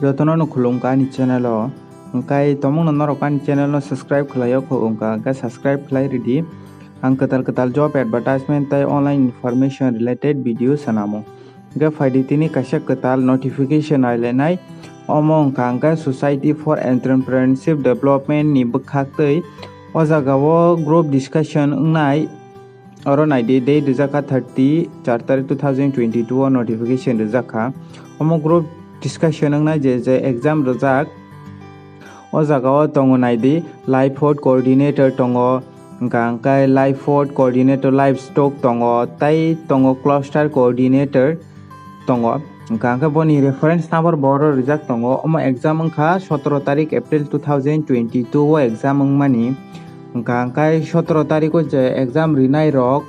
Jotono no khulungka ni channel o kai tomong no norok ni channel no subscribe khlayo khungka ka subscribe khlai ready ang ketal job advertisement tai online information related video sanamo ga faidi tini kaisa ketal notification ailenai omong kangka society for entrepreneurship development ni bkhak tei o jagao group discussion ngnai oro naidi dei rijaka 30 4 2022 notification rijaka omo group discussion ngnai je exam rijak o jagao tongo naidi live vote coordinator tongo gangkai live vote coordinator livestock tongo tai tongo cluster coordinator tongo gangkai boni reference number boro rijak tongo omo exam wngkha 17 tarik April 2022 o exam wngmani gangkai 17 tarik o je exam rinai rok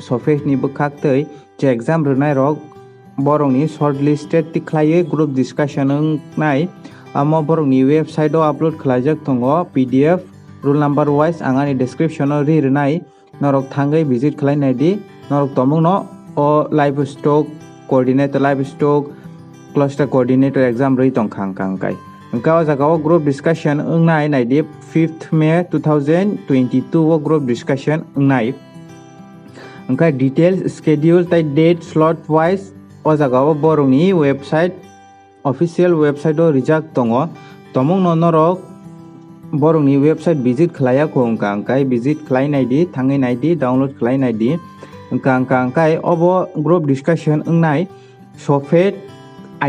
Sofed ni bkhak tei je exam rinai rok borokni shortlisted tikhlaiye group discussion ngnai amo borokni website o upload khlaijak tongo PDF rule number wise angani description o rinai norok thangai visit khlainai di norok tomungno o livestock coordinator livestock cluster coordinator exam rei tongkhang kangkai engka o jaga o group discussion ngnai naidi 5th May 2022 o group discussion ngnai engka details schedule tai date slot wise o jaga o borokni website official website o rijak tongo tomong no norok borokni website visit khlaya khongka angkai visit khlainai di thangai nai di download khlainai di angkai obo group discussion ngnai Sofed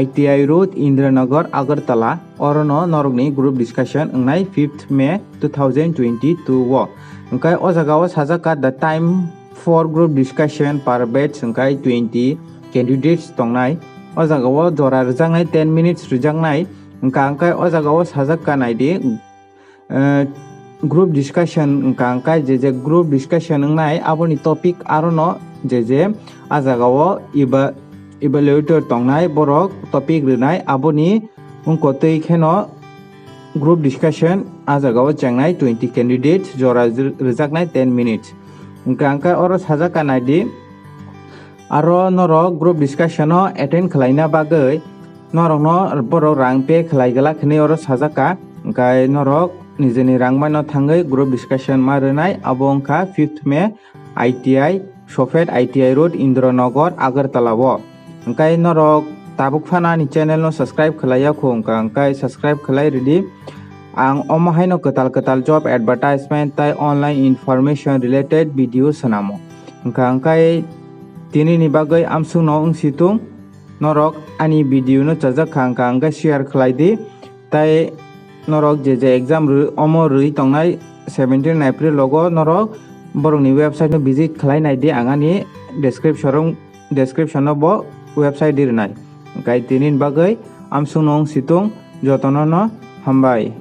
ITI road Indranagar Agartala orono norokni group discussion ngnai 5th May 2022 o angkai o jaga o sajaka the time for group discussion per batch angkai 20 candidates tongnai o jaga o jora rijaknai 10 minutes rijaknai angkai o jaga o sajak nai di group discussion angkai je group discussion ngnai aboni topic arono je a jaga o evaluator tongnai borok topic rinai aboni ungko tei kheno group discussion a jaga o chengnai 20 candidates jora rijaknai 10 minutes angkai oro sajak nai di aro norok group discussion o attend khlaina bagoi norok no borok rang pay khlaigala khini oro sajaka angkai norok nijeni rangbai no thangai group discussion ma rinai abo wngkha 5th May ITI Sofed ITI road Indranagar Agartala o angkai norok tabuk phana ni channel no subscribe khlaiya khongka angkai subscribe khlai ready ang omo haino ketal job advertisement tai online information related video sanamo angkai tini ni bagai amsung no ungsitung norok ani video no chajak khangka angkai share khlai di tai norok je exam omo rui tongnai 17 April logo norok borokni website no visit khlainai di angani description no bo website di rinai angkai tini bagai amsung no ungsitung jotono no hambai।